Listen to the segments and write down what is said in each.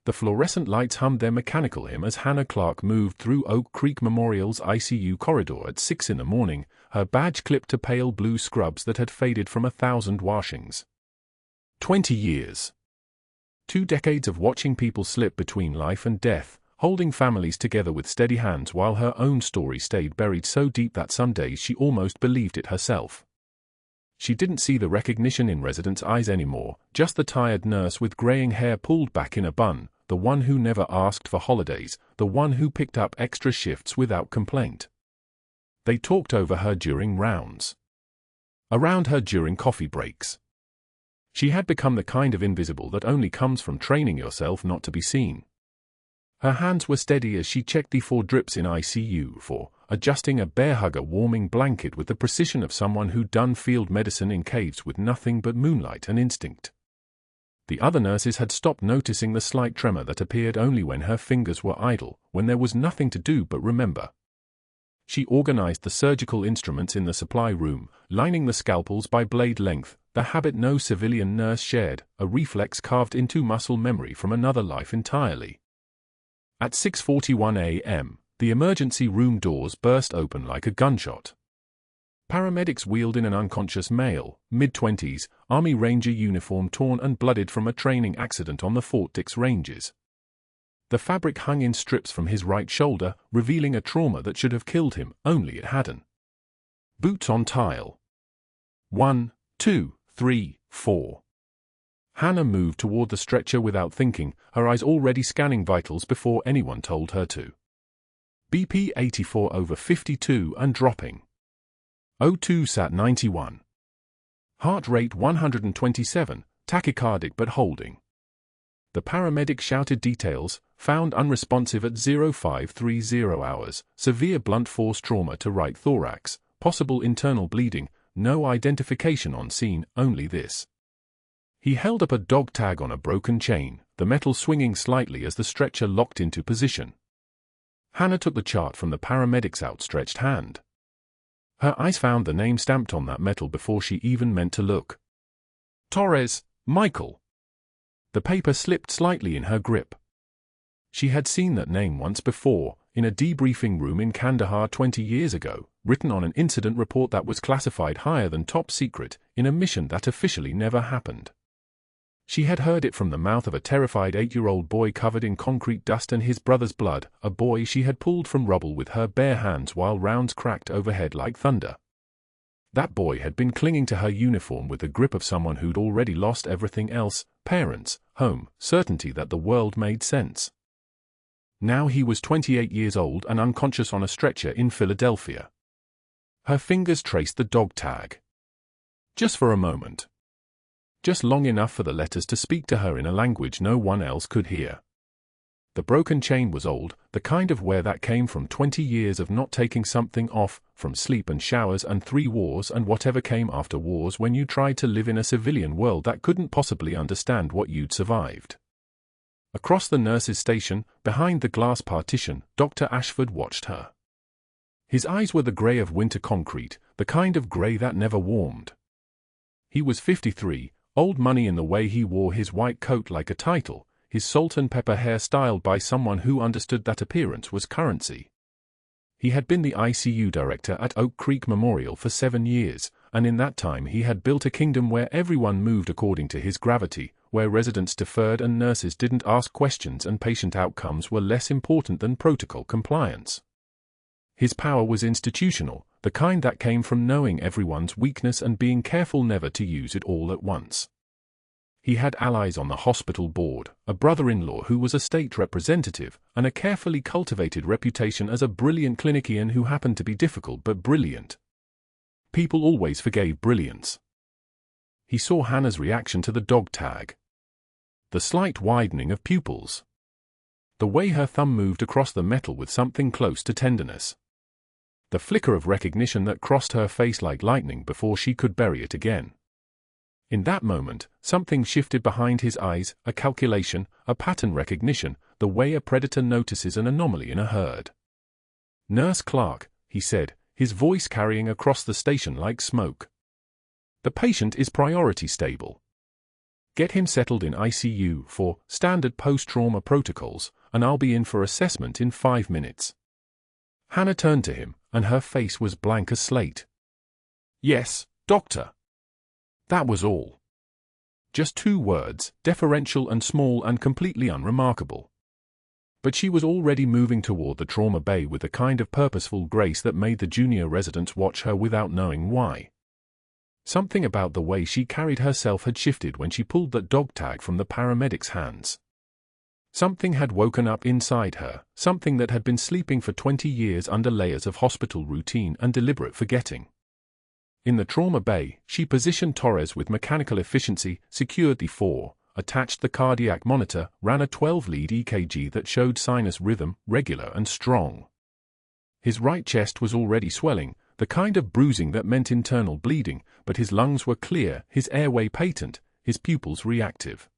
The fluorescent lights hummed their mechanical hymn as Hannah Clarke moved through Oak Creek Memorial's ICU corridor at 6 in the morning, her badge clipped to pale blue scrubs that had faded from 1,000 washings. 20 years. 2 decades of watching people slip between life and death, holding families together with steady hands while her own story stayed buried so deep that some days she almost believed it herself. She didn't see the recognition in residents' eyes anymore, just the tired nurse with graying hair pulled back in a bun, the one who never asked for holidays, the one who picked up extra shifts without complaint. They talked over her during rounds. Around her during coffee breaks. She had become the kind of invisible that only comes from training yourself not to be seen. Her hands were steady as she checked the 4 drips in ICU 4, adjusting a bear hugger warming blanket with the precision of someone who'd done field medicine in caves with nothing but moonlight and instinct. The other nurses had stopped noticing the slight tremor that appeared only when her fingers were idle, when there was nothing to do but remember. She organized the surgical instruments in the supply room, lining the scalpels by blade length, the habit no civilian nurse shared, a reflex carved into muscle memory from another life entirely. At 6:41 a.m., the emergency room doors burst open like a gunshot. Paramedics wheeled in an unconscious male, mid-20s, Army Ranger uniform torn and blooded from a training accident on the Fort Dix Ranges. The fabric hung in strips from his right shoulder, revealing a trauma that should have killed him, only it hadn't. Boots on tile. 1, 2, 3, 4. Hannah moved toward the stretcher without thinking, her eyes already scanning vitals before anyone told her to. BP 84/52 and dropping. O2 sat 91. Heart rate 127, tachycardic but holding. The paramedic shouted details, found unresponsive at 0530 hours, severe blunt force trauma to right thorax, possible internal bleeding, no identification on scene, only this. He held up a dog tag on a broken chain, the metal swinging slightly as the stretcher locked into position. Hannah took the chart from the paramedic's outstretched hand. Her eyes found the name stamped on that metal before she even meant to look. Torres, Michael. The paper slipped slightly in her grip. She had seen that name once before, in a debriefing room in Kandahar 20 years ago, written on an incident report that was classified higher than top secret, in a mission that officially never happened. She had heard it from the mouth of a terrified 8-year-old boy covered in concrete dust and his brother's blood, a boy she had pulled from rubble with her bare hands while rounds cracked overhead like thunder. That boy had been clinging to her uniform with the grip of someone who'd already lost everything else, parents, home, certainty that the world made sense. Now he was 28 years old and unconscious on a stretcher in Philadelphia. Her fingers traced the dog tag. Just for a moment. Just long enough for the letters to speak to her in a language no one else could hear. The broken chain was old, the kind of wear that came from 20 years of not taking something off, from sleep and showers and 3 wars and whatever came after wars when you tried to live in a civilian world that couldn't possibly understand what you'd survived. Across the nurse's station, behind the glass partition, Dr. Ashford watched her. His eyes were the grey of winter concrete, the kind of grey that never warmed. He was 53, old money in the way he wore his white coat like a title, his salt and pepper hair styled by someone who understood that appearance was currency. He had been the ICU director at Oak Creek Memorial for 7 years, and in that time he had built a kingdom where everyone moved according to his gravity, where residents deferred and nurses didn't ask questions and patient outcomes were less important than protocol compliance. His power was institutional, the kind that came from knowing everyone's weakness and being careful never to use it all at once. He had allies on the hospital board, a brother-in-law who was a state representative, and a carefully cultivated reputation as a brilliant clinician who happened to be difficult but brilliant. People always forgave brilliance. He saw Hannah's reaction to the dog tag. The slight widening of pupils. The way her thumb moved across the metal with something close to tenderness. The flicker of recognition that crossed her face like lightning before she could bury it again. In that moment, something shifted behind his eyes, a calculation, a pattern recognition, the way a predator notices an anomaly in a herd. "Nurse Clarke," he said, his voice carrying across the station like smoke. "The patient is priority stable." Get him settled in ICU for standard post-trauma protocols, and I'll be in for assessment in 5 minutes. Hannah turned to him, and her face was blank as slate. Yes, doctor. That was all. Just 2 words, deferential and small and completely unremarkable. But she was already moving toward the trauma bay with a kind of purposeful grace that made the junior residents watch her without knowing why. Something about the way she carried herself had shifted when she pulled that dog tag from the paramedic's hands. Something had woken up inside her, something that had been sleeping for 20 years under layers of hospital routine and deliberate forgetting. In the trauma bay, she positioned Torres with mechanical efficiency, secured the 4, attached the cardiac monitor, ran a 12-lead EKG that showed sinus rhythm, regular and strong. His right chest was already swelling, the kind of bruising that meant internal bleeding, but his lungs were clear, his airway patent, his pupils reactive.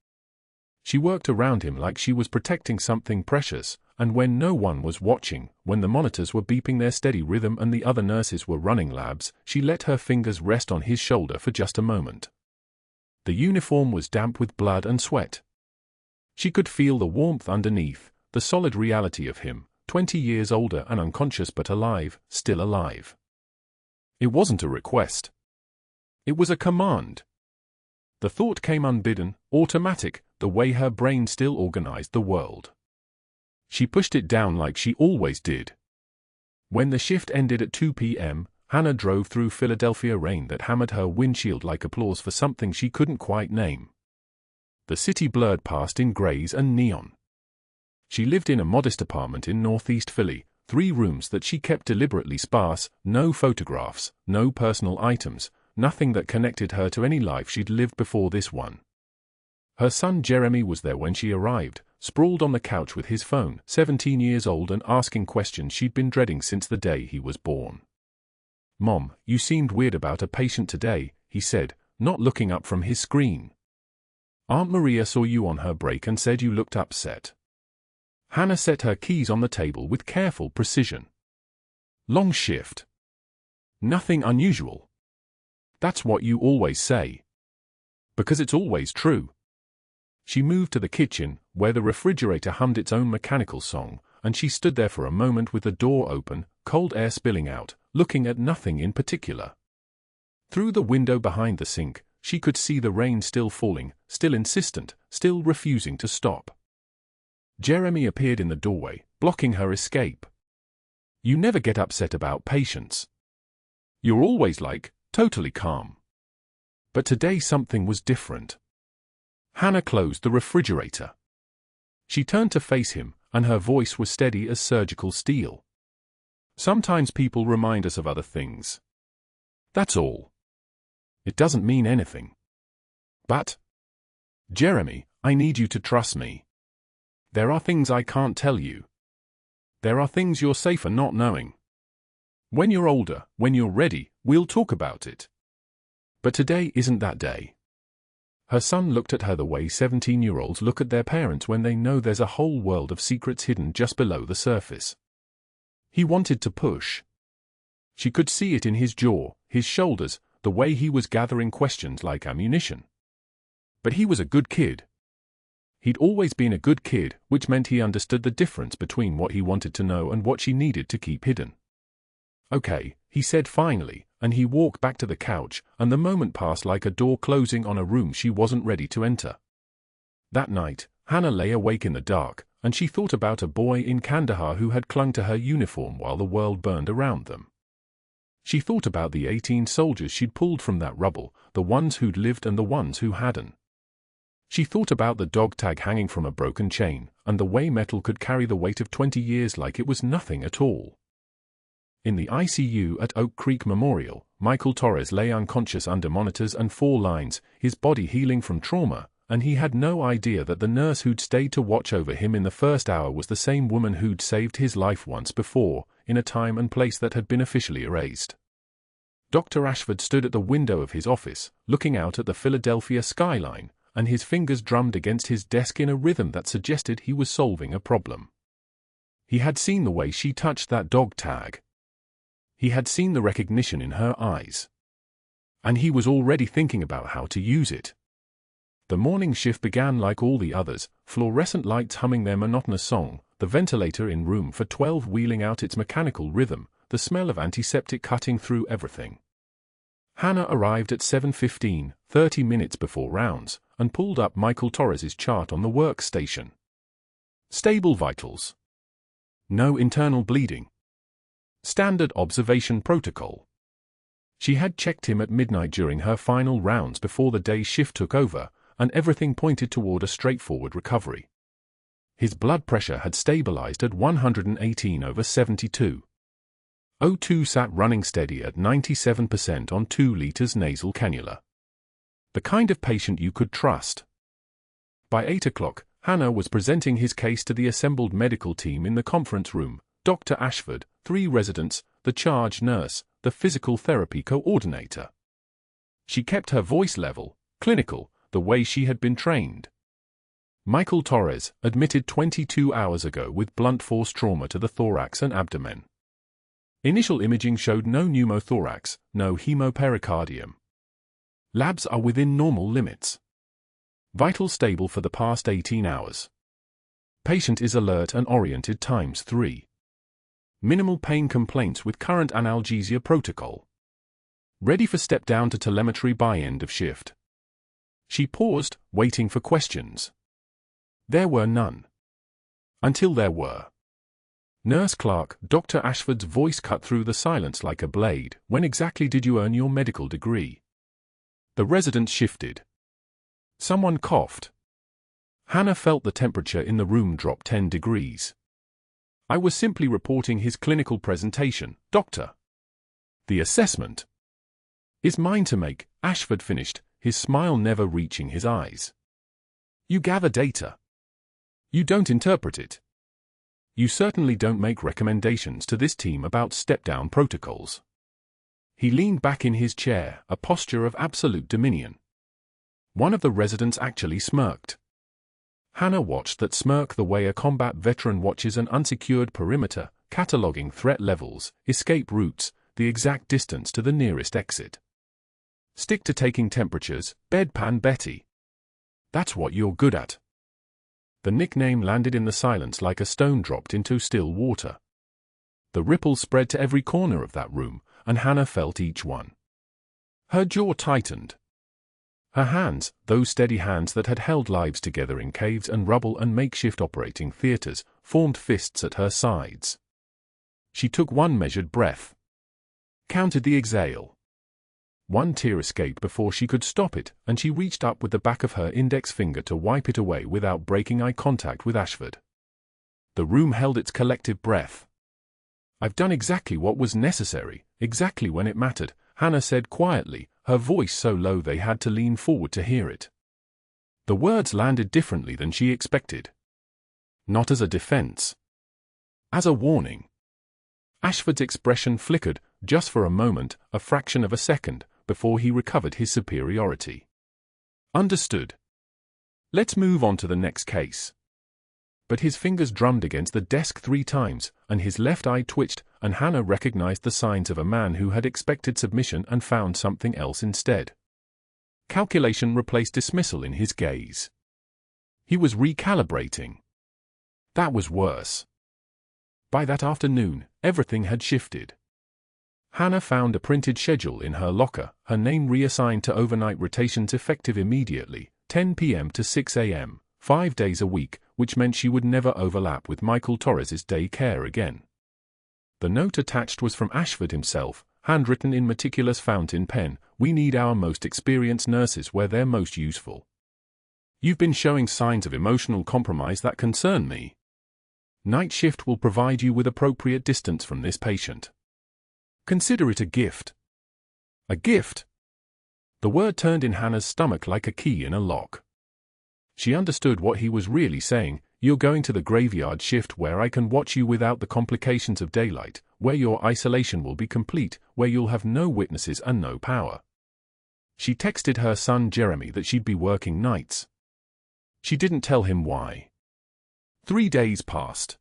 She worked around him like she was protecting something precious, and when no one was watching, when the monitors were beeping their steady rhythm and the other nurses were running labs, she let her fingers rest on his shoulder for just a moment. The uniform was damp with blood and sweat. She could feel the warmth underneath, the solid reality of him, 20 years older and unconscious but alive, still alive. It wasn't a request. It was a command. The thought came unbidden, automatic, the way her brain still organized the world. She pushed it down like she always did. When the shift ended at 2 p.m., Hannah drove through Philadelphia rain that hammered her windshield like applause for something she couldn't quite name. The city blurred past in grays and neon. She lived in a modest apartment in northeast Philly, 3 rooms that she kept deliberately sparse, no photographs, no personal items, nothing that connected her to any life she'd lived before this one. Her son Jeremy was there when she arrived, sprawled on the couch with his phone, 17 years old and asking questions she'd been dreading since the day he was born. "Mom, you seemed weird about a patient today," he said, not looking up from his screen. "Aunt Maria saw you on her break and said you looked upset." Hannah set her keys on the table with careful precision. "Long shift. Nothing unusual. That's what you always say. Because it's always true." She moved to the kitchen, where the refrigerator hummed its own mechanical song, and she stood there for a moment with the door open, cold air spilling out, looking at nothing in particular. Through the window behind the sink, she could see the rain still falling, still insistent, still refusing to stop. Jeremy appeared in the doorway, blocking her escape. "You never get upset about patients. You're always totally calm. But today something was different." Hannah closed the refrigerator. She turned to face him, and her voice was steady as surgical steel. "Sometimes people remind us of other things. That's all. It doesn't mean anything. But, Jeremy, I need you to trust me. There are things I can't tell you. There are things you're safer not knowing. When you're older, when you're ready, we'll talk about it. But today isn't that day." Her son looked at her the way 17-year-olds look at their parents when they know there's a whole world of secrets hidden just below the surface. He wanted to push. She could see it in his jaw, his shoulders, the way he was gathering questions like ammunition. But he was a good kid. He'd always been a good kid, which meant he understood the difference between what he wanted to know and what she needed to keep hidden. "Okay," he said finally, and he walked back to the couch, and the moment passed like a door closing on a room she wasn't ready to enter. That night, Hannah lay awake in the dark, and she thought about a boy in Kandahar who had clung to her uniform while the world burned around them. She thought about the 18 soldiers she'd pulled from that rubble, the ones who'd lived and the ones who hadn't. She thought about the dog tag hanging from a broken chain, and the way metal could carry the weight of 20 years like it was nothing at all. In the ICU at Oak Creek Memorial, Michael Torres lay unconscious under monitors and 4 lines, his body healing from trauma, and he had no idea that the nurse who'd stayed to watch over him in the first hour was the same woman who'd saved his life once before, in a time and place that had been officially erased. Dr. Ashford stood at the window of his office, looking out at the Philadelphia skyline, and his fingers drummed against his desk in a rhythm that suggested he was solving a problem. He had seen the way she touched that dog tag. He had seen the recognition in her eyes. And he was already thinking about how to use it. The morning shift began like all the others, fluorescent lights humming their monotonous song, the ventilator in room for 12 wheeling out its mechanical rhythm, the smell of antiseptic cutting through everything. Hannah arrived at 7:15, 30 minutes before rounds, and pulled up Michael Torres's chart on the workstation. Stable vitals. No internal bleeding. Standard observation protocol. She had checked him at midnight during her final rounds before the day shift took over, and everything pointed toward a straightforward recovery. His blood pressure had stabilized at 118/72. O2 sat running steady at 97% on 2 liters nasal cannula. The kind of patient you could trust. By 8 o'clock, Hannah was presenting his case to the assembled medical team in the conference room: Dr. Ashford, 3 residents, the charge nurse, the physical therapy coordinator. She kept her voice level, clinical, the way she had been trained. Michael Torres, admitted 22 hours ago with blunt force trauma to the thorax and abdomen. Initial imaging showed no pneumothorax, no hemopericardium. Labs are within normal limits. Vitals stable for the past 18 hours. Patient is alert and oriented ×3. Minimal pain complaints with current analgesia protocol. Ready for step down to telemetry by end of shift. She paused, waiting for questions. There were none. Until there were. Nurse Clarke, Dr. Ashford's voice cut through the silence like a blade. When exactly did you earn your medical degree? The residents shifted. Someone coughed. Hannah felt the temperature in the room drop 10 degrees. I was simply reporting his clinical presentation, doctor. The assessment is mine to make, Ashford finished, his smile never reaching his eyes. You gather data. You don't interpret it. You certainly don't make recommendations to this team about step-down protocols. He leaned back in his chair, a posture of absolute dominion. One of the residents actually smirked. Hannah watched that smirk the way a combat veteran watches an unsecured perimeter, cataloging threat levels, escape routes, the exact distance to the nearest exit. Stick to taking temperatures, bedpan Betty. That's what you're good at. The nickname landed in the silence like a stone dropped into still water. The ripples spread to every corner of that room, and Hannah felt each one. Her jaw tightened. Her hands, those steady hands that had held lives together in caves and rubble and makeshift operating theaters, formed fists at her sides. She took one measured breath. Counted the exhale. One tear escaped before she could stop it, and she reached up with the back of her index finger to wipe it away without breaking eye contact with Ashford. The room held its collective breath. I've done exactly what was necessary, exactly when it mattered, Hannah said quietly, her voice so low they had to lean forward to hear it. The words landed differently than she expected. Not as a defense. As a warning. Ashford's expression flickered, just for a moment, a fraction of a second, before he recovered his superiority. Understood. Let's move on to the next case. But his fingers drummed against the desk 3 times, and his left eye twitched, and Hannah recognized the signs of a man who had expected submission and found something else instead. Calculation replaced dismissal in his gaze. He was recalibrating. That was worse. By that afternoon, everything had shifted. Hannah found a printed schedule in her locker, her name reassigned to overnight rotations effective immediately, 10 p.m. to 6 a.m., 5 days a week, which meant she would never overlap with Michael Torres's day care again. The note attached was from Ashford himself, handwritten in meticulous fountain pen: we need our most experienced nurses where they're most useful. You've been showing signs of emotional compromise that concern me. Night shift will provide you with appropriate distance from this patient. Consider it a gift. A gift? The word turned in Hannah's stomach like a key in a lock. She understood what he was really saying: you're going to the graveyard shift where I can watch you without the complications of daylight, where your isolation will be complete, where you'll have no witnesses and no power. She texted her son Jeremy that she'd be working nights. She didn't tell him why. 3 days passed.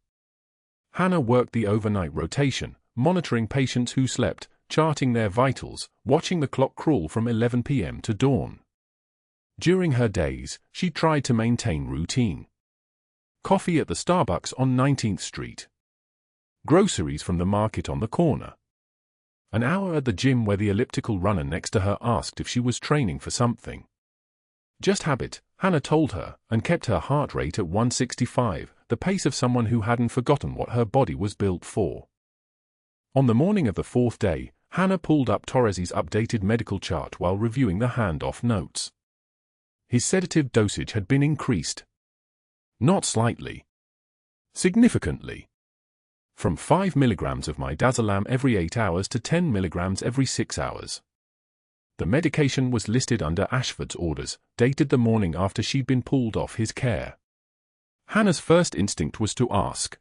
Hannah worked the overnight rotation, monitoring patients who slept, charting their vitals, watching the clock crawl from 11 p.m. to dawn. During her days, she tried to maintain routine. Coffee at the Starbucks on 19th Street. Groceries from the market on the corner. An hour at the gym where the elliptical runner next to her asked if she was training for something. Just habit, Hannah told her, and kept her heart rate at 165, the pace of someone who hadn't forgotten what her body was built for. On the morning of the fourth day, Hannah pulled up Torres's updated medical chart while reviewing the handoff notes. His sedative dosage had been increased. Not slightly. Significantly. From 5 milligrams of midazolam every 8 hours to 10 milligrams every 6 hours. The medication was listed under Ashford's orders, dated the morning after she'd been pulled off his care. Hannah's first instinct was to ask.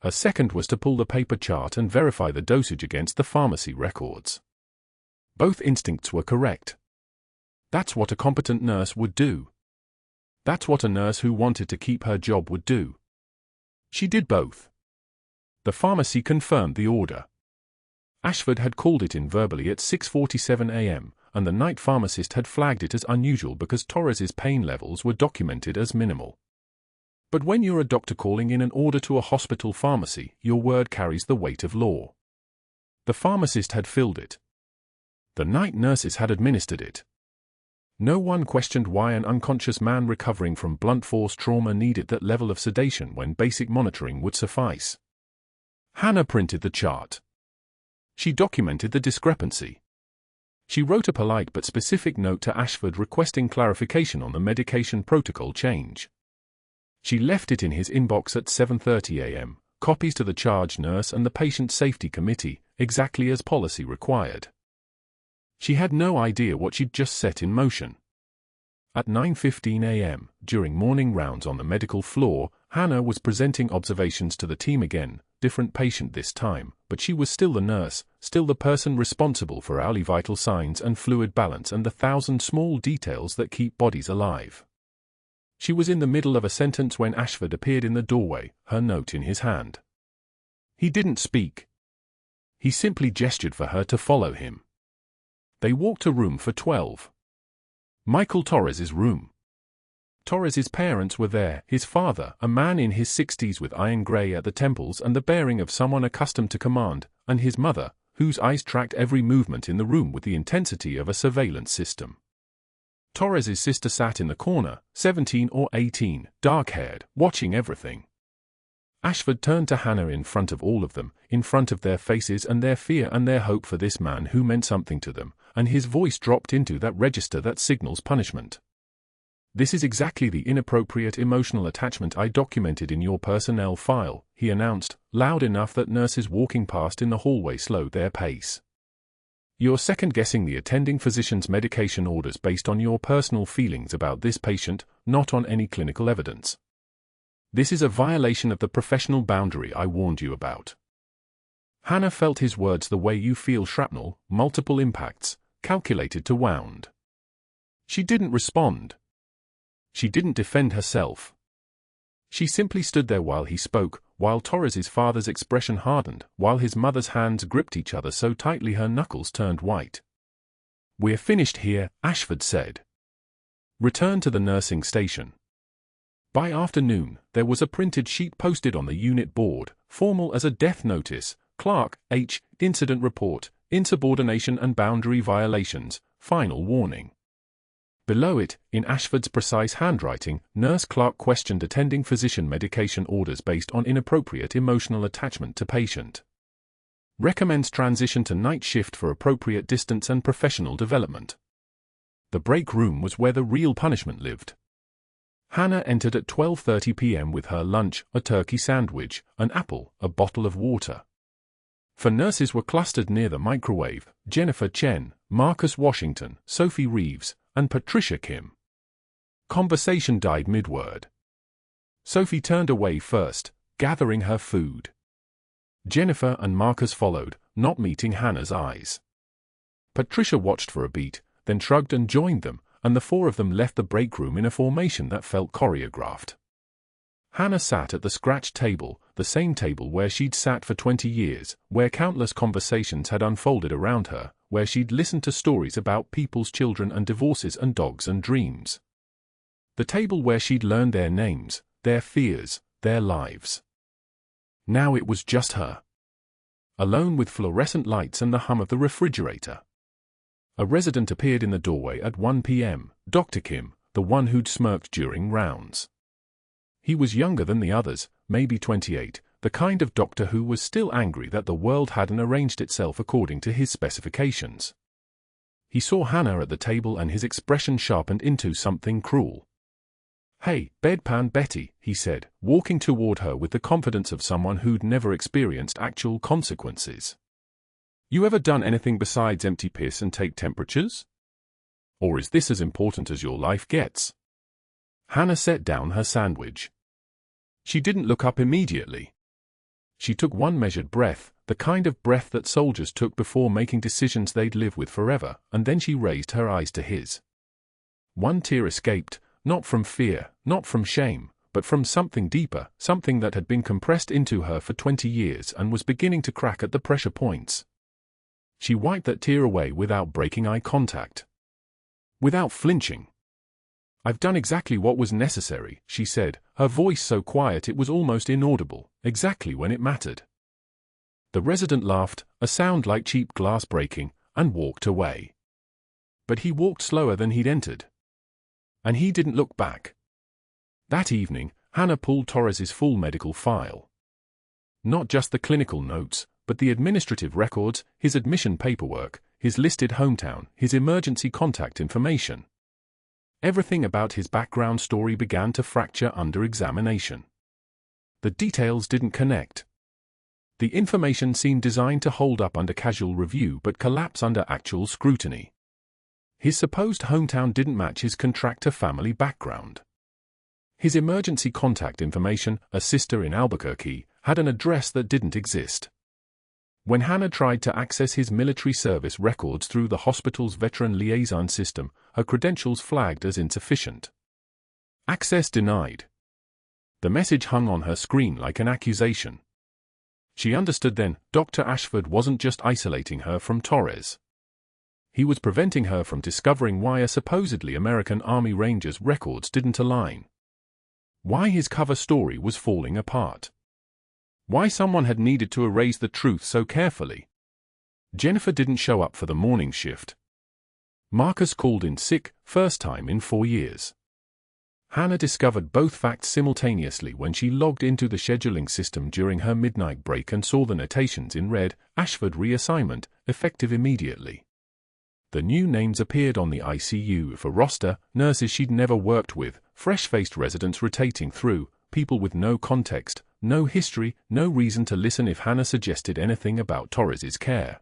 Her second was to pull the paper chart and verify the dosage against the pharmacy records. Both instincts were correct. That's what a competent nurse would do. That's what a nurse who wanted to keep her job would do. She did both. The pharmacy confirmed the order. Ashford had called it in verbally at 6:47 a.m., and the night pharmacist had flagged it as unusual because Torres's pain levels were documented as minimal. But when you're a doctor calling in an order to a hospital pharmacy, your word carries the weight of law. The pharmacist had filled it. The night nurses had administered it. No one questioned why an unconscious man recovering from blunt force trauma needed that level of sedation when basic monitoring would suffice. Hannah printed the chart. She documented the discrepancy. She wrote a polite but specific note to Ashford requesting clarification on the medication protocol change. She left it in his inbox at 7:30 a.m., copies to the charge nurse and the patient safety committee, exactly as policy required. She had no idea what she'd just set in motion. At 9:15 a.m., during morning rounds on the medical floor, Hannah was presenting observations to the team again, different patient this time, but she was still the nurse, still the person responsible for hourly vital signs and fluid balance and the 1,000 small details that keep bodies alive. She was in the middle of a sentence when Ashford appeared in the doorway, her note in his hand. He didn't speak. He simply gestured for her to follow him. They walked to room for 12. Michael Torres's room. Torres's parents were there, his father, a man in his 60s with iron grey at the temples and the bearing of someone accustomed to command, and his mother, whose eyes tracked every movement in the room with the intensity of a surveillance system. Torres's sister sat in the corner, 17 or 18, dark-haired, watching everything. Ashford turned to Hannah in front of all of them, in front of their faces and their fear and their hope for this man who meant something to them, and his voice dropped into that register that signals punishment. "This is exactly the inappropriate emotional attachment I documented in your personnel file," he announced, loud enough that nurses walking past in the hallway slowed their pace. "You're second-guessing the attending physician's medication orders based on your personal feelings about this patient, not on any clinical evidence. This is a violation of the professional boundary I warned you about." Hannah felt his words the way you feel shrapnel, multiple impacts, calculated to wound. She didn't respond. She didn't defend herself. She simply stood there while he spoke, while Torres's father's expression hardened, while his mother's hands gripped each other so tightly her knuckles turned white. "We're finished here," Ashford said. "Return to the nursing station." By afternoon, there was a printed sheet posted on the unit board, formal as a death notice, Clarke, H., Incident Report, Insubordination and Boundary Violations, Final Warning. Below it, in Ashford's precise handwriting, Nurse Clarke questioned attending physician medication orders based on inappropriate emotional attachment to patient. Recommends transition to night shift for appropriate distance and professional development. The break room was where the real punishment lived. Hannah entered at 12:30 p.m. with her lunch, a turkey sandwich, an apple, a bottle of water. For nurses were clustered near the microwave: Jennifer Chen, Marcus Washington, Sophie Reeves, and Patricia Kim. Conversation died mid-word. Sophie turned away first, gathering her food. Jennifer and Marcus followed, not meeting Hannah's eyes. Patricia watched for a beat, then shrugged and joined them, and the four of them left the break room in a formation that felt choreographed. Hannah sat at the scratch table, the same table where she'd sat for 20 years, where countless conversations had unfolded around her, where she'd listened to stories about people's children and divorces and dogs and dreams. The table where she'd learned their names, their fears, their lives. Now it was just her. Alone with fluorescent lights and the hum of the refrigerator. A resident appeared in the doorway at 1 p.m., Dr. Kim, the one who'd smirked during rounds. He was younger than the others, maybe 28, the kind of doctor who was still angry that the world hadn't arranged itself according to his specifications. He saw Hannah at the table and his expression sharpened into something cruel. "Hey, bedpan Betty," he said, walking toward her with the confidence of someone who'd never experienced actual consequences. "You ever done anything besides empty piss and take temperatures? Or is this as important as your life gets?" Hannah set down her sandwich. She didn't look up immediately. She took one measured breath, the kind of breath that soldiers took before making decisions they'd live with forever, and then she raised her eyes to his. One tear escaped, not from fear, not from shame, but from something deeper, something that had been compressed into her for 20 years and was beginning to crack at the pressure points. She wiped that tear away without breaking eye contact. Without flinching. "I've done exactly what was necessary," she said, her voice so quiet it was almost inaudible, exactly when it mattered. The resident laughed, a sound like cheap glass breaking, and walked away. But he walked slower than he'd entered. And he didn't look back. That evening, Hannah pulled Torres's full medical file. Not just the clinical notes, but the administrative records, his admission paperwork, his listed hometown, his emergency contact information. Everything about his background story began to fracture under examination. The details didn't connect. The information seemed designed to hold up under casual review but collapse under actual scrutiny. His supposed hometown didn't match his contractor family background. His emergency contact information, a sister in Albuquerque, had an address that didn't exist. When Hannah tried to access his military service records through the hospital's veteran liaison system, her credentials flagged as insufficient. Access denied. The message hung on her screen like an accusation. She understood then, Dr. Ashford wasn't just isolating her from Torres. He was preventing her from discovering why a supposedly American Army Ranger's records didn't align. Why his cover story was falling apart. Why someone had needed to erase the truth so carefully. Jennifer didn't show up for the morning shift. Marcus called in sick, first time in 4 years. Hannah discovered both facts simultaneously when she logged into the scheduling system during her midnight break and saw the notations in red, Ashford reassignment, effective immediately. The new names appeared on the ICU for roster, nurses she'd never worked with, fresh-faced residents rotating through, people with no context, no history, no reason to listen if Hannah suggested anything about Torres's care.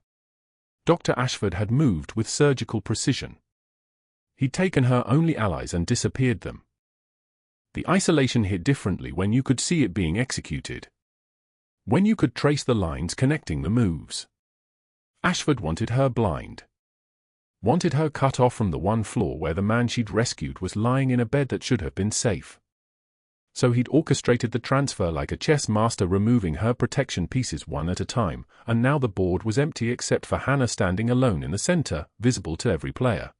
Dr. Ashford had moved with surgical precision. He'd taken her only allies and disappeared them. The isolation hit differently when you could see it being executed. When you could trace the lines connecting the moves. Ashford wanted her blind. Wanted her cut off from the one floor where the man she'd rescued was lying in a bed that should have been safe. So he'd orchestrated the transfer like a chess master, removing her protection pieces one at a time, and now the board was empty except for Hannah standing alone in the center, visible to every player.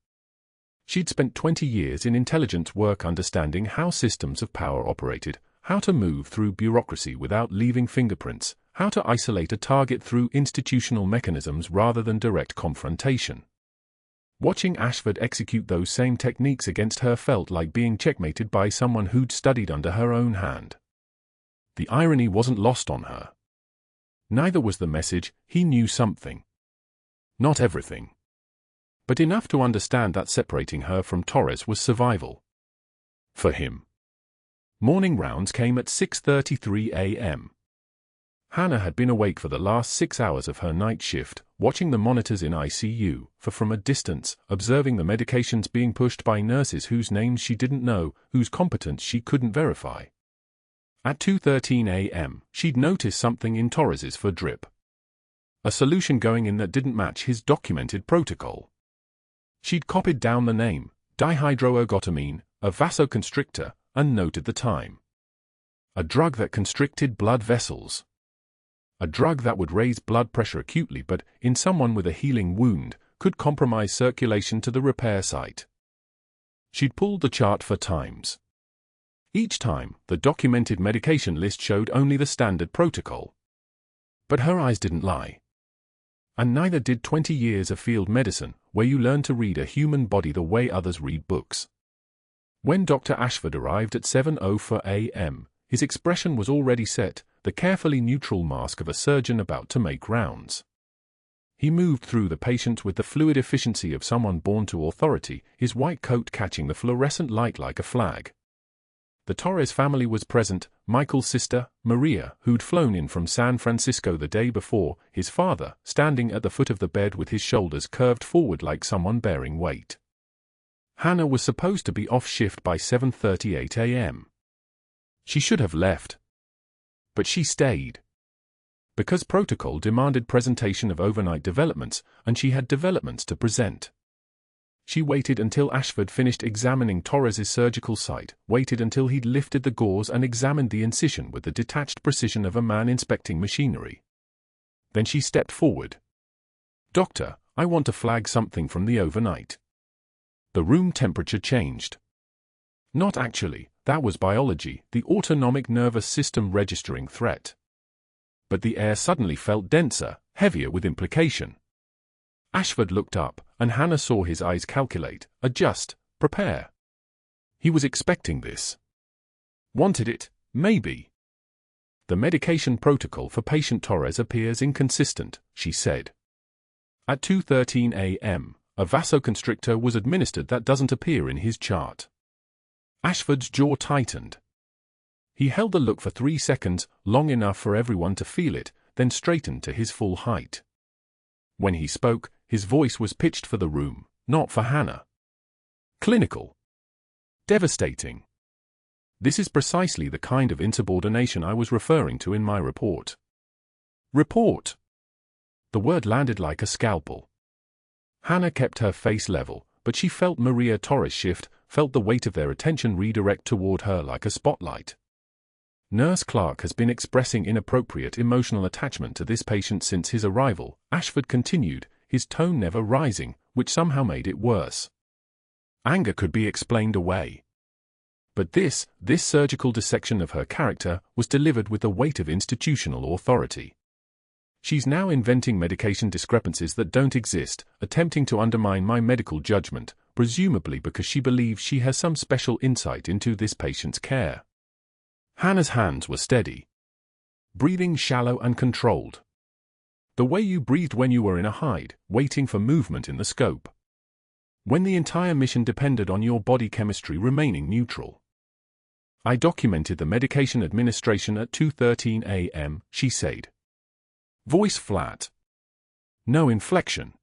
She'd spent 20 years in intelligence work understanding how systems of power operated, how to move through bureaucracy without leaving fingerprints, how to isolate a target through institutional mechanisms rather than direct confrontation. Watching Ashford execute those same techniques against her felt like being checkmated by someone who'd studied under her own hand. The irony wasn't lost on her. Neither was the message. He knew something. Not everything. But enough to understand that separating her from Torres was survival. For him. Morning rounds came at 6:33 a.m. Hannah had been awake for the last 6 hours of her night shift, watching the monitors in ICU, from a distance, observing the medications being pushed by nurses whose names she didn't know, whose competence she couldn't verify. At 2:13 a.m., she'd noticed something in Torres's for drip. A solution going in that didn't match his documented protocol. She'd copied down the name, dihydroergotamine, a vasoconstrictor, and noted the time. A drug that constricted blood vessels. A drug that would raise blood pressure acutely but, in someone with a healing wound, could compromise circulation to the repair site. She'd pulled the chart for times. Each time, the documented medication list showed only the standard protocol. But her eyes didn't lie. And neither did 20 years of field medicine, where you learn to read a human body the way others read books. When Dr. Ashford arrived at 7:04 a.m., his expression was already set, the carefully neutral mask of a surgeon about to make rounds. He moved through the patient with the fluid efficiency of someone born to authority, his white coat catching the fluorescent light like a flag. The Torres family was present, Michael's sister, Maria, who'd flown in from San Francisco the day before, his father, standing at the foot of the bed with his shoulders curved forward like someone bearing weight. Hannah was supposed to be off shift by 7:38 a.m. She should have left. But she stayed. Because protocol demanded presentation of overnight developments, and she had developments to present. She waited until Ashford finished examining Torres's surgical site, waited until he'd lifted the gauze and examined the incision with the detached precision of a man inspecting machinery. Then she stepped forward. "Doctor, I want to flag something from the overnight." The room temperature changed. Not actually, that was biology, the autonomic nervous system registering threat. But the air suddenly felt denser, heavier with implication. Ashford looked up, and Hannah saw his eyes calculate, adjust, prepare. He was expecting this. Wanted it, maybe. "The medication protocol for patient Torres appears inconsistent," she said. "At 2:13 a.m., a vasoconstrictor was administered that doesn't appear in his chart." Ashford's jaw tightened. He held the look for 3 seconds, long enough for everyone to feel it, then straightened to his full height. When he spoke, his voice was pitched for the room, not for Hannah. "Clinical. Devastating. This is precisely the kind of insubordination I was referring to in my report." Report. The word landed like a scalpel. Hannah kept her face level, but she felt Maria Torres shift, felt the weight of their attention redirect toward her like a spotlight. "Nurse Clarke has been expressing inappropriate emotional attachment to this patient since his arrival," Ashford continued, his tone never rising, which somehow made it worse. Anger could be explained away. But this surgical dissection of her character was delivered with the weight of institutional authority. "She's now inventing medication discrepancies that don't exist, attempting to undermine my medical judgment, presumably because she believes she has some special insight into this patient's care." Hannah's hands were steady. Breathing shallow and controlled. The way you breathed when you were in a hide, waiting for movement in the scope. When the entire mission depended on your body chemistry remaining neutral. "I documented the medication administration at 2:13 a.m., she said. Voice flat. No inflection.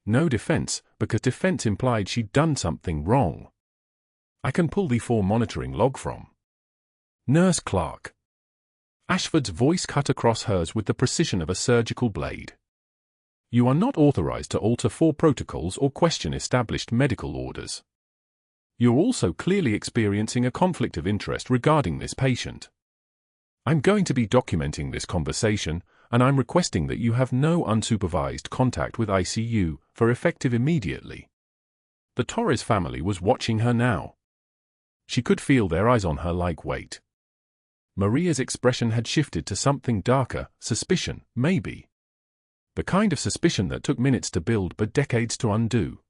No defense, because defense implied she'd done something wrong. "I can pull the 4 monitoring log from Nurse Clarke." Ashford's voice cut across hers with the precision of a surgical blade. "You are not authorized to alter 4 protocols or question established medical orders. You're also clearly experiencing a conflict of interest regarding this patient. I'm going to be documenting this conversation, and I'm requesting that you have no unsupervised contact with ICU, for effective immediately." The Torres family was watching her now. She could feel their eyes on her like weight. Maria's expression had shifted to something darker, suspicion, maybe. The kind of suspicion that took minutes to build but decades to undo.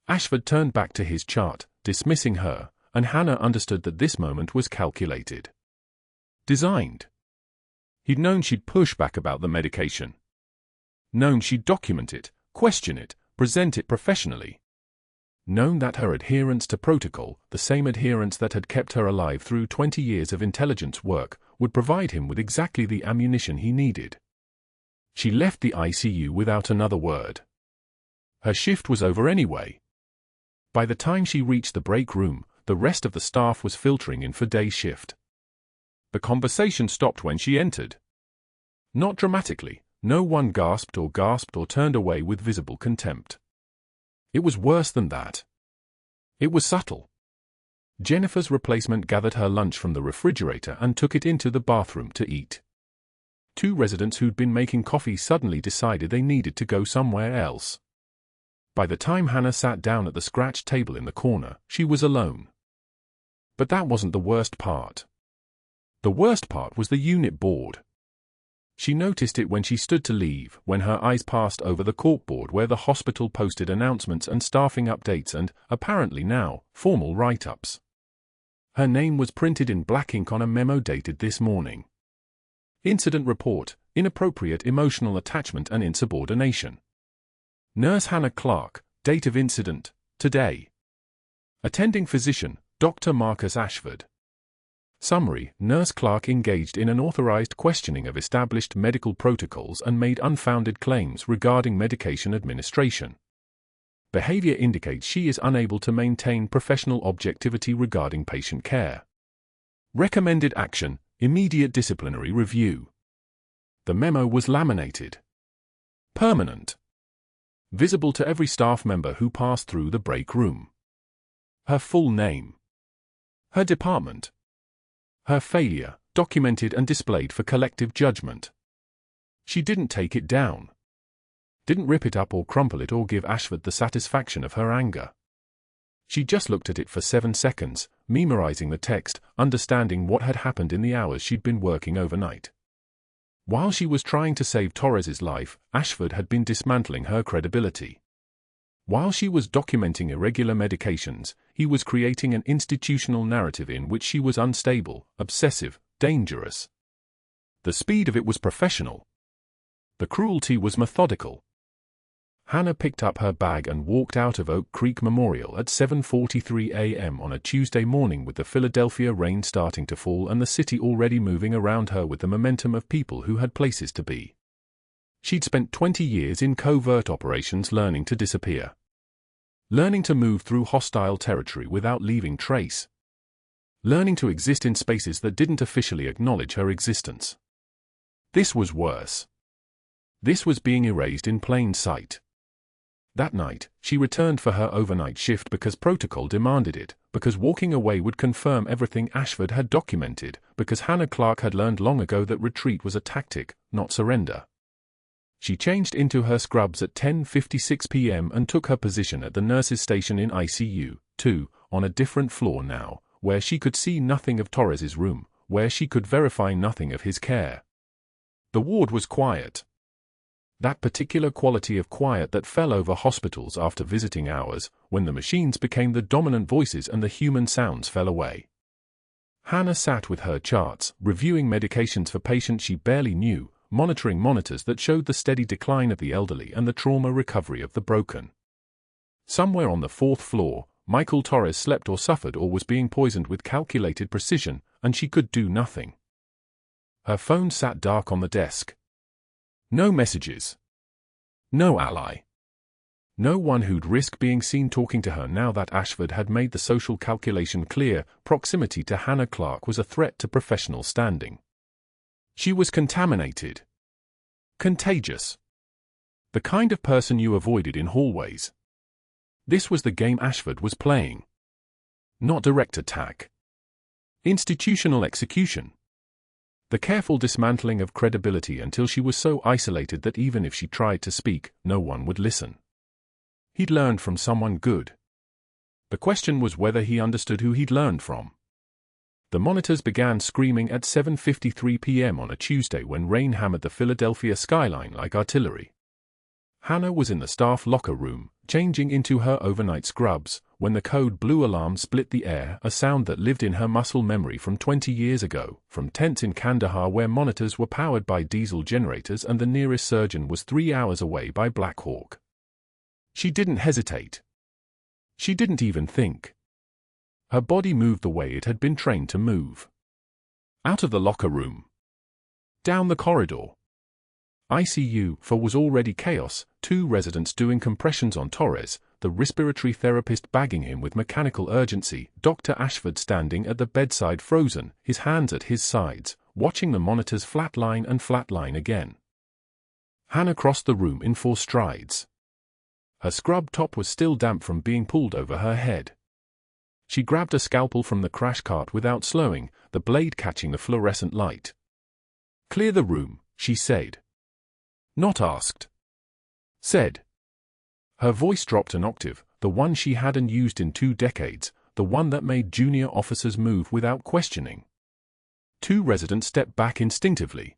Ashford turned back to his chart, dismissing her, and Hannah understood that this moment was calculated. Designed. He'd known she'd push back about the medication. Known she'd document it, question it, present it professionally. Known that her adherence to protocol, the same adherence that had kept her alive through 20 years of intelligence work, would provide him with exactly the ammunition he needed. She left the ICU without another word. Her shift was over anyway. By the time she reached the break room, the rest of the staff was filtering in for day shift. The conversation stopped when she entered. Not dramatically, no one gasped or turned away with visible contempt. It was worse than that. It was subtle. Jennifer's replacement gathered her lunch from the refrigerator and took it into the bathroom to eat. 2 residents who'd been making coffee suddenly decided they needed to go somewhere else. By the time Hannah sat down at the scratch table in the corner, she was alone. But that wasn't the worst part. The worst part was the unit board. She noticed it when she stood to leave, when her eyes passed over the corkboard where the hospital posted announcements and staffing updates and, apparently now, formal write-ups. Her name was printed in black ink on a memo dated this morning. Incident report, inappropriate emotional attachment and insubordination. Nurse Hannah Clarke, date of incident, today. Attending physician, Dr. Marcus Ashford. Summary: Nurse Clarke engaged in unauthorized questioning of established medical protocols and made unfounded claims regarding medication administration. Behavior indicates she is unable to maintain professional objectivity regarding patient care. Recommended action: immediate disciplinary review. The memo was laminated. Permanent. Visible to every staff member who passed through the break room. Her full name. Her department. Her failure, documented and displayed for collective judgment. She didn't take it down. Didn't rip it up or crumple it or give Ashford the satisfaction of her anger. She just looked at it for 7 seconds, memorizing the text, understanding what had happened in the hours she'd been working overnight. While she was trying to save Torres's life, Ashford had been dismantling her credibility. While she was documenting irregular medications, he was creating an institutional narrative in which she was unstable, obsessive, dangerous. The speed of it was professional. The cruelty was methodical. Hannah picked up her bag and walked out of Oak Creek Memorial at 7:43 a.m. on a Tuesday morning with the Philadelphia rain starting to fall and the city already moving around her with the momentum of people who had places to be. She'd spent 20 years in covert operations learning to disappear. Learning to move through hostile territory without leaving trace. Learning to exist in spaces that didn't officially acknowledge her existence. This was worse. This was being erased in plain sight. That night, she returned for her overnight shift because protocol demanded it, because walking away would confirm everything Ashford had documented, because Hannah Clarke had learned long ago that retreat was a tactic, not surrender. She changed into her scrubs at 10:56 p.m. and took her position at the nurse's station in ICU 2, on a different floor now, where she could see nothing of Torres's room, where she could verify nothing of his care. The ward was quiet. That particular quality of quiet that fell over hospitals after visiting hours, when the machines became the dominant voices and the human sounds fell away. Hannah sat with her charts, reviewing medications for patients she barely knew, monitoring monitors that showed the steady decline of the elderly and the trauma recovery of the broken. Somewhere on the 4th floor, Michael Torres slept or suffered or was being poisoned with calculated precision, and she could do nothing. Her phone sat dark on the desk. No messages. No ally. No one who'd risk being seen talking to her now that Ashford had made the social calculation clear. Proximity to Hannah Clarke was a threat to professional standing. She was contaminated. Contagious. The kind of person you avoided in hallways. This was the game Ashford was playing. Not direct attack. Institutional execution. The careful dismantling of credibility until she was so isolated that even if she tried to speak, no one would listen. He'd learned from someone good. The question was whether he understood who he'd learned from. The monitors began screaming at 7:53 p.m. on a Tuesday when rain hammered the Philadelphia skyline like artillery. Hannah was in the staff locker room, changing into her overnight scrubs, when the code blue alarm split the air, a sound that lived in her muscle memory from 20 years ago, from tents in Kandahar where monitors were powered by diesel generators and the nearest surgeon was 3 hours away by Black Hawk. She didn't hesitate. She didn't even think. Her body moved the way it had been trained to move. Out of the locker room. Down the corridor. ICU 4 was already chaos, 2 residents doing compressions on Torres, the respiratory therapist bagging him with mechanical urgency, Dr. Ashford standing at the bedside frozen, his hands at his sides, watching the monitors flatline and flatline again. Hannah crossed the room in 4 strides. Her scrub top was still damp from being pulled over her head. She grabbed a scalpel from the crash cart without slowing, the blade catching the fluorescent light. "Clear the room," she said. Not asked. Said. Her voice dropped an octave, the one she hadn't used in 2 decades, the one that made junior officers move without questioning. 2 residents stepped back instinctively.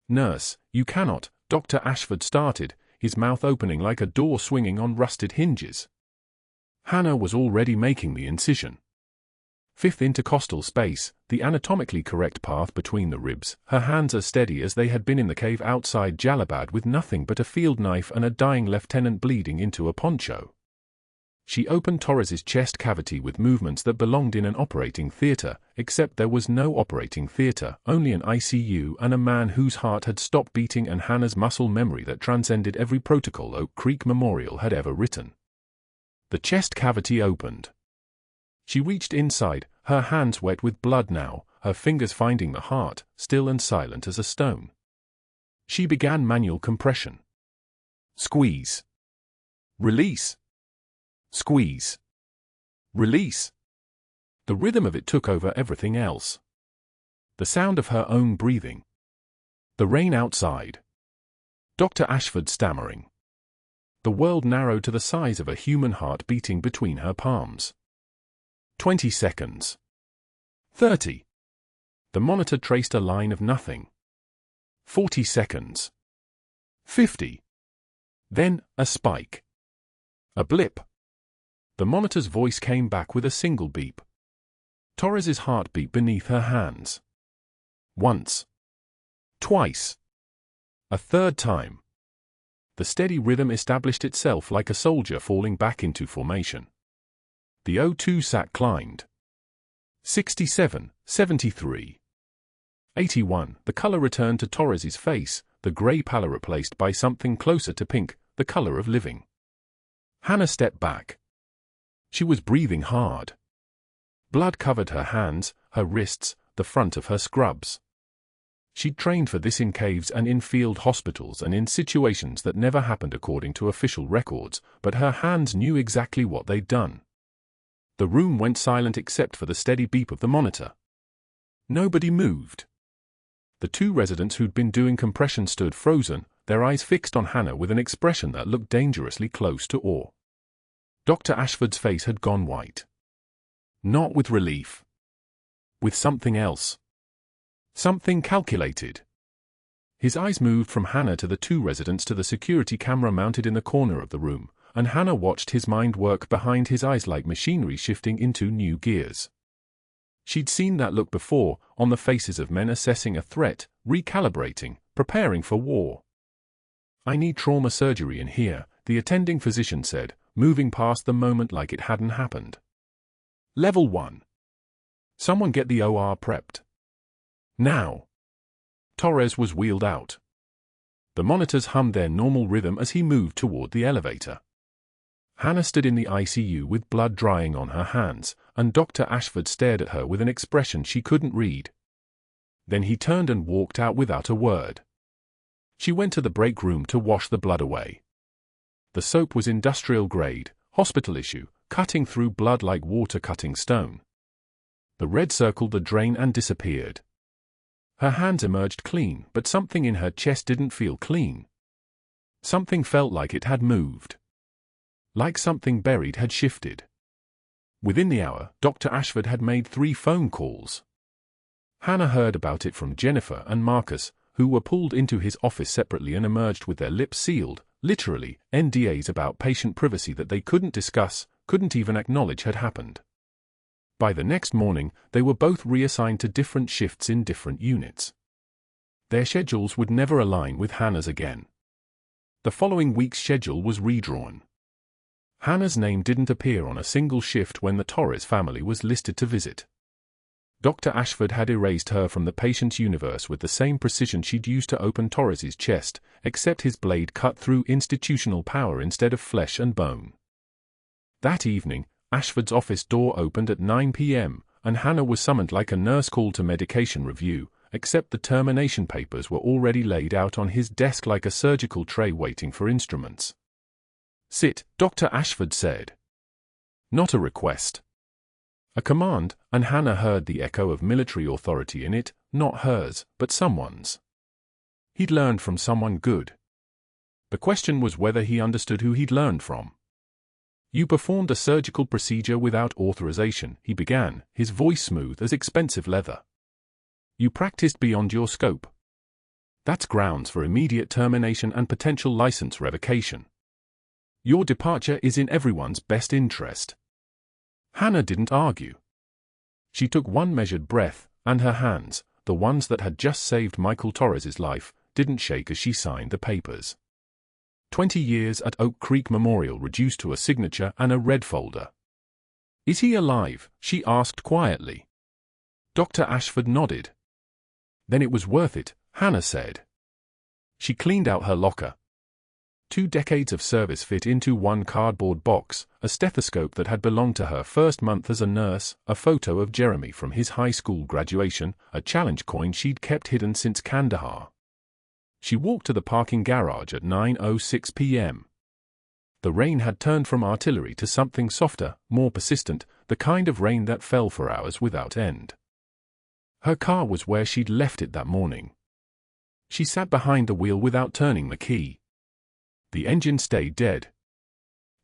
"Nurse, you cannot," Dr. Ashford started, his mouth opening like a door swinging on rusted hinges. Hannah was already making the incision. 5th intercostal space, the anatomically correct path between the ribs, her hands as steady as they had been in the cave outside Jalabad with nothing but a field knife and a dying lieutenant bleeding into a poncho. She opened Torres's chest cavity with movements that belonged in an operating theatre, except there was no operating theatre, only an ICU and a man whose heart had stopped beating and Hannah's muscle memory that transcended every protocol Oak Creek Memorial had ever written. The chest cavity opened. She reached inside, her hands wet with blood now, her fingers finding the heart, still and silent as a stone. She began manual compression. Squeeze. Release. Squeeze. Release. The rhythm of it took over everything else. The sound of her own breathing. The rain outside. Dr. Ashford stammering. The world narrowed to the size of a human heart beating between her palms. 20 seconds. 30. The monitor traced a line of nothing. 40 seconds. 50. Then, a spike. A blip. The monitor's voice came back with a single beep. Torres's heart beat beneath her hands. Once. Twice. A third time. The steady rhythm established itself like a soldier falling back into formation. The O2 sat climbed. 67, 73. 81. The color returned to Torres's face, the gray pallor replaced by something closer to pink, the color of living. Hannah stepped back. She was breathing hard. Blood covered her hands, her wrists, the front of her scrubs. She'd trained for this in caves and in field hospitals and in situations that never happened according to official records, but her hands knew exactly what they'd done. The room went silent except for the steady beep of the monitor. Nobody moved. The 2 residents who'd been doing compression stood frozen, their eyes fixed on Hannah with an expression that looked dangerously close to awe. Dr. Ashford's face had gone white. Not with relief. With something else. Something calculated. His eyes moved from Hannah to the 2 residents to the security camera mounted in the corner of the room, and Hannah watched his mind work behind his eyes like machinery shifting into new gears. She'd seen that look before, on the faces of men assessing a threat, recalibrating, preparing for war. "I need trauma surgery in here," the attending physician said, moving past the moment like it hadn't happened. "Level 1. Someone get the OR prepped. Now." Torres was wheeled out. The monitors hummed their normal rhythm as he moved toward the elevator. Hannah stood in the ICU with blood drying on her hands, and Dr. Ashford stared at her with an expression she couldn't read. Then he turned and walked out without a word. She went to the break room to wash the blood away. The soap was industrial grade, hospital issue, cutting through blood like water cutting stone. The red circled the drain and disappeared. Her hands emerged clean, but something in her chest didn't feel clean. Something felt like it had moved. Like something buried had shifted. Within the hour, Dr. Ashford had made 3 phone calls. Hannah heard about it from Jennifer and Marcus, who were pulled into his office separately and emerged with their lips sealed, literally, NDAs about patient privacy that they couldn't discuss, couldn't even acknowledge had happened. By the next morning, they were both reassigned to different shifts in different units. Their schedules would never align with Hannah's again. The following week's schedule was redrawn. Hannah's name didn't appear on a single shift when the Torres family was listed to visit. Dr. Ashford had erased her from the patient's universe with the same precision she'd used to open Torres's chest, except his blade cut through institutional power instead of flesh and bone. That evening, Ashford's office door opened at 9 p.m., and Hannah was summoned like a nurse called to medication review, except the termination papers were already laid out on his desk like a surgical tray waiting for instruments. "Sit," Dr. Ashford said. "Not a request." A command, and Hannah heard the echo of military authority in it, not hers, but someone's. He'd learned from someone good. The question was whether he understood who he'd learned from. "You performed a surgical procedure without authorization," he began, his voice smooth as expensive leather. "You practiced beyond your scope. That's grounds for immediate termination and potential license revocation. Your departure is in everyone's best interest." Hannah didn't argue. She took one measured breath, and her hands, the ones that had just saved Michael Torres's life, didn't shake as she signed the papers. 20 years at Oak Creek Memorial reduced to a signature and a red folder. "Is he alive?" she asked quietly. Dr. Ashford nodded. "Then it was worth it," Hannah said. She cleaned out her locker. 2 decades of service fit into one cardboard box, a stethoscope that had belonged to her first month as a nurse, a photo of Jeremy from his high school graduation, a challenge coin she'd kept hidden since Kandahar. She walked to the parking garage at 9:06 p.m. The rain had turned from artillery to something softer, more persistent, the kind of rain that fell for hours without end. Her car was where she'd left it that morning. She sat behind the wheel without turning the key. The engine stayed dead.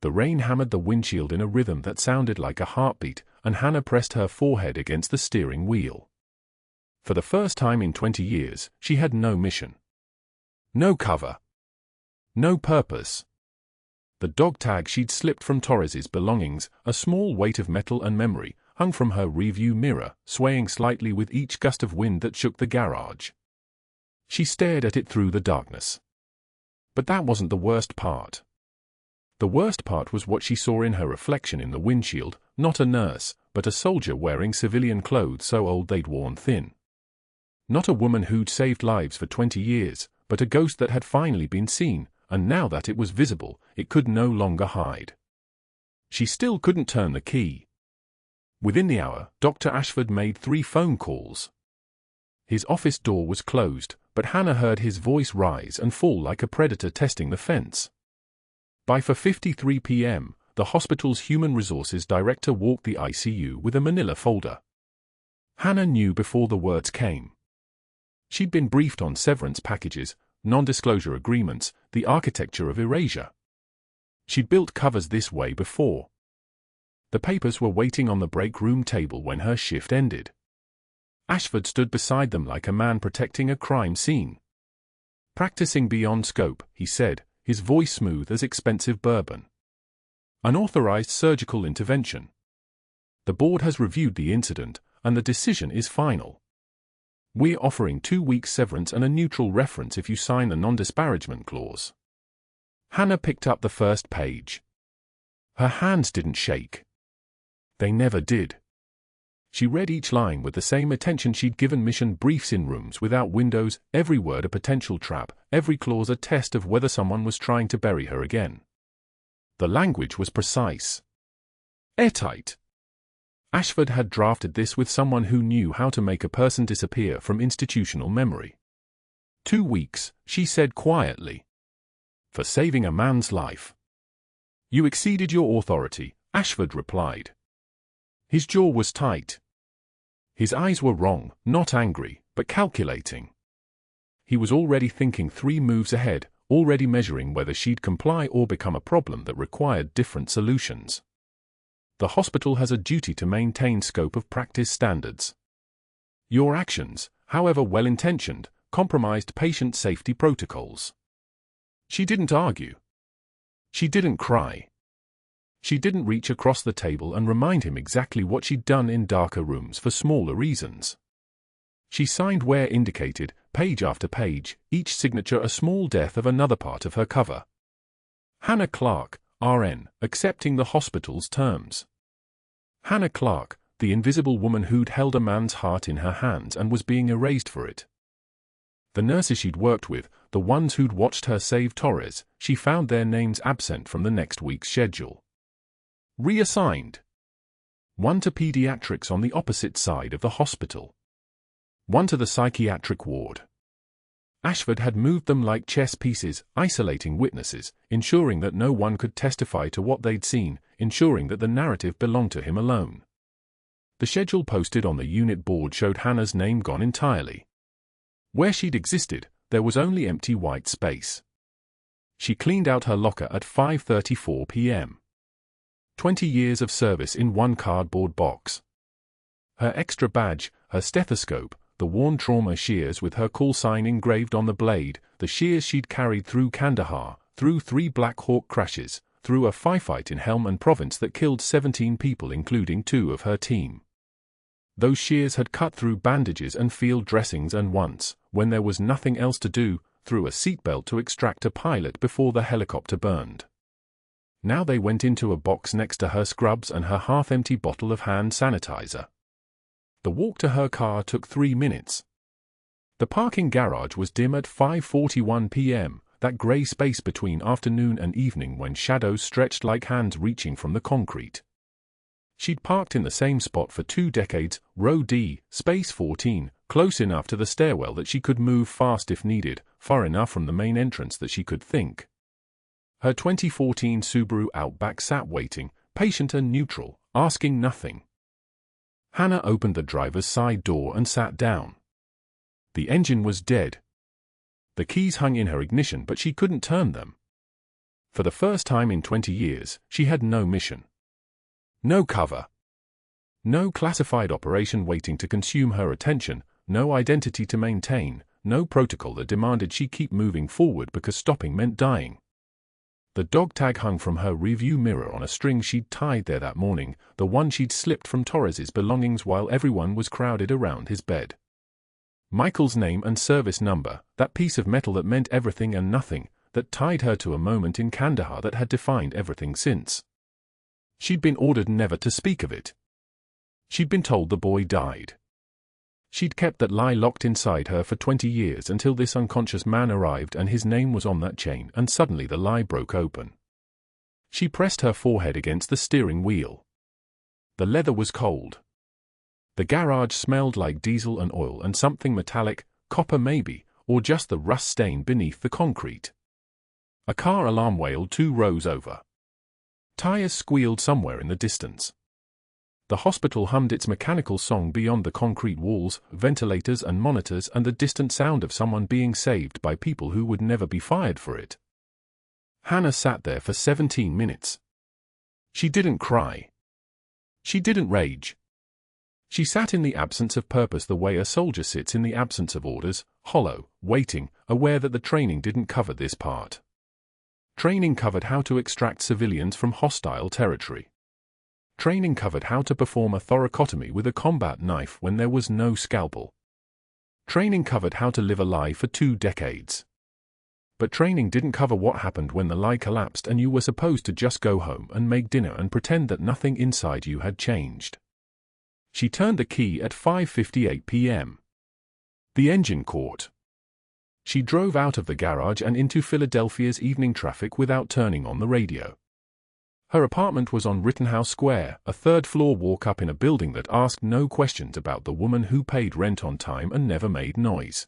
The rain hammered the windshield in a rhythm that sounded like a heartbeat, and Hannah pressed her forehead against the steering wheel. For the first time in 20 years, she had no mission. No cover. No purpose. The dog tag she'd slipped from Torres's belongings, a small weight of metal and memory, hung from her rearview mirror, swaying slightly with each gust of wind that shook the garage. She stared at it through the darkness. But that wasn't the worst part. The worst part was what she saw in her reflection in the windshield, not a nurse, but a soldier wearing civilian clothes so old they'd worn thin. Not a woman who'd saved lives for 20 years, but a ghost that had finally been seen, and now that it was visible, it could no longer hide. She still couldn't turn the key. Within the hour, Dr. Ashford made 3 phone calls. His office door was closed, but Hannah heard his voice rise and fall like a predator testing the fence. By 4:53 p.m., the hospital's human resources director walked the ICU with a manila folder. Hannah knew before the words came. She'd been briefed on severance packages, non-disclosure agreements, the architecture of erasure. She'd built covers this way before. The papers were waiting on the break room table when her shift ended. Ashford stood beside them like a man protecting a crime scene. "Practicing beyond scope," he said, his voice smooth as expensive bourbon. "Unauthorized surgical intervention. The board has reviewed the incident, and the decision is final. We're offering 2 weeks severance and a neutral reference if you sign the non-disparagement clause." Hannah picked up the first page. Her hands didn't shake. They never did. She read each line with the same attention she'd given mission briefs in rooms without windows, every word a potential trap, every clause a test of whether someone was trying to bury her again. The language was precise. Airtight. Ashford had drafted this with someone who knew how to make a person disappear from institutional memory. 2 weeks, she said quietly. For saving a man's life. "You exceeded your authority," Ashford replied. His jaw was tight. His eyes were wrong, not angry, but calculating. He was already thinking 3 moves ahead, already measuring whether she'd comply or become a problem that required different solutions. The hospital has a duty to maintain scope of practice standards. Your actions, however well-intentioned, compromised patient safety protocols. She didn't argue. She didn't cry. She didn't reach across the table and remind him exactly what she'd done in darker rooms for smaller reasons. She signed where indicated, page after page, each signature a small death of another part of her cover. Hannah Clarke, RN, accepting the hospital's terms. Hannah Clarke, the invisible woman who'd held a man's heart in her hands and was being erased for it. The nurses she'd worked with, the ones who'd watched her save Torres, she found their names absent from the next week's schedule. Reassigned. One to pediatrics on the opposite side of the hospital. One to the psychiatric ward. Ashford had moved them like chess pieces, isolating witnesses, ensuring that no one could testify to what they'd seen, ensuring that the narrative belonged to him alone. The schedule posted on the unit board showed Hannah's name gone entirely. Where she'd existed, there was only empty white space. She cleaned out her locker at 5:34 p.m. 20 years of service in one cardboard box. Her extra badge, her stethoscope, the worn trauma shears with her call sign engraved on the blade, the shears she'd carried through Kandahar, through 3 Black Hawk crashes, through a firefight in Helmand Province that killed 17 people including 2 of her team. Those shears had cut through bandages and field dressings and once, when there was nothing else to do, through a seatbelt to extract a pilot before the helicopter burned. Now they went into a box next to her scrubs and her half-empty bottle of hand sanitizer. The walk to her car took 3 minutes. The parking garage was dim at 5:41 p.m., that grey space between afternoon and evening when shadows stretched like hands reaching from the concrete. She'd parked in the same spot for 2 decades, row D, space 14, close enough to the stairwell that she could move fast if needed, far enough from the main entrance that she could think. Her 2014 Subaru Outback sat waiting, patient and neutral, asking nothing. Hannah opened the driver's side door and sat down. The engine was dead. The keys hung in her ignition, but she couldn't turn them. For the first time in 20 years, she had no mission. No cover. No classified operation waiting to consume her attention, no identity to maintain, no protocol that demanded she keep moving forward because stopping meant dying. The dog tag hung from her rearview mirror on a string she'd tied there that morning, the one she'd slipped from Torres's belongings while everyone was crowded around his bed. Michael's name and service number, that piece of metal that meant everything and nothing, that tied her to a moment in Kandahar that had defined everything since. She'd been ordered never to speak of it. She'd been told the boy died. She'd kept that lie locked inside her for 20 years until this unconscious man arrived and his name was on that chain, and suddenly the lie broke open. She pressed her forehead against the steering wheel. The leather was cold. The garage smelled like diesel and oil and something metallic, copper maybe, or just the rust stain beneath the concrete. A car alarm wailed 2 rows over. Tires squealed somewhere in the distance. The hospital hummed its mechanical song beyond the concrete walls, ventilators and monitors, and the distant sound of someone being saved by people who would never be fired for it. Hannah sat there for 17 minutes. She didn't cry. She didn't rage. She sat in the absence of purpose the way a soldier sits in the absence of orders, hollow, waiting, aware that the training didn't cover this part. Training covered how to extract civilians from hostile territory. Training covered how to perform a thoracotomy with a combat knife when there was no scalpel. Training covered how to live a lie for 2 decades. But training didn't cover what happened when the lie collapsed and you were supposed to just go home and make dinner and pretend that nothing inside you had changed. She turned the key at 5:58 p.m. The engine caught. She drove out of the garage and into Philadelphia's evening traffic without turning on the radio. Her apartment was on Rittenhouse Square, a 3rd-floor walk-up in a building that asked no questions about the woman who paid rent on time and never made noise.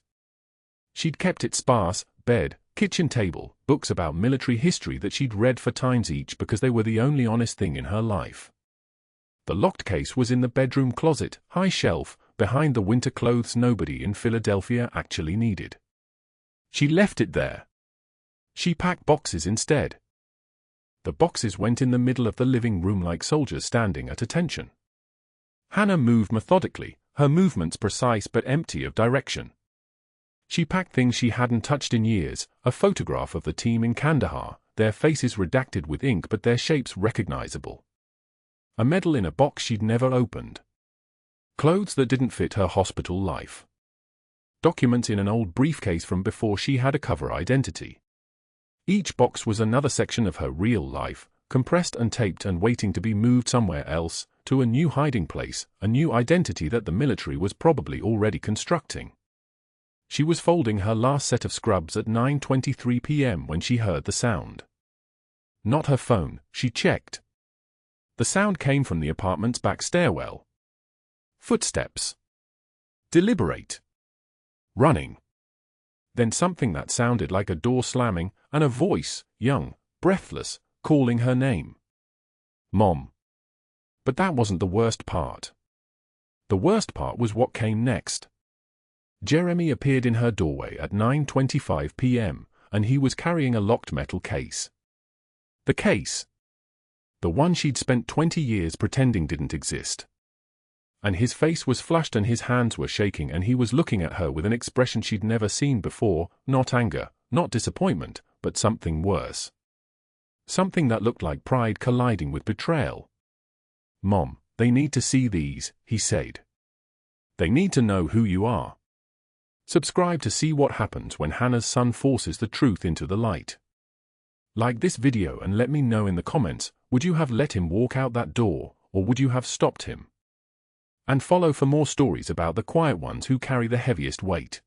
She'd kept it sparse: bed, kitchen table, books about military history that she'd read 4 times each because they were the only honest thing in her life. The locked case was in the bedroom closet, high shelf, behind the winter clothes nobody in Philadelphia actually needed. She left it there. She packed boxes instead. The boxes went in the middle of the living room like soldiers standing at attention. Hannah moved methodically, her movements precise but empty of direction. She packed things she hadn't touched in years: a photograph of the team in Kandahar, their faces redacted with ink but their shapes recognizable. A medal in a box she'd never opened. Clothes that didn't fit her hospital life. Documents in an old briefcase from before she had a cover identity. Each box was another section of her real life, compressed and taped and waiting to be moved somewhere else, to a new hiding place, a new identity that the military was probably already constructing. She was folding her last set of scrubs at 9:23 p.m. when she heard the sound. Not her phone, she checked. The sound came from the apartment's back stairwell. Footsteps. Deliberate. Running. Then something that sounded like a door slamming, and a voice, young, breathless, calling her name. Mom. But that wasn't the worst part. The worst part was what came next. Jeremy appeared in her doorway at 9:25 p.m., and he was carrying a locked metal case. The case. The one she'd spent 20 years pretending didn't exist. And his face was flushed and his hands were shaking, and he was looking at her with an expression she'd never seen before, not anger, not disappointment, but something worse. Something that looked like pride colliding with betrayal. "Mom, they need to see these," he said. "They need to know who you are." Subscribe to see what happens when Hannah's son forces the truth into the light. Like this video and let me know in the comments, would you have let him walk out that door, or would you have stopped him? And follow for more stories about the quiet ones who carry the heaviest weight.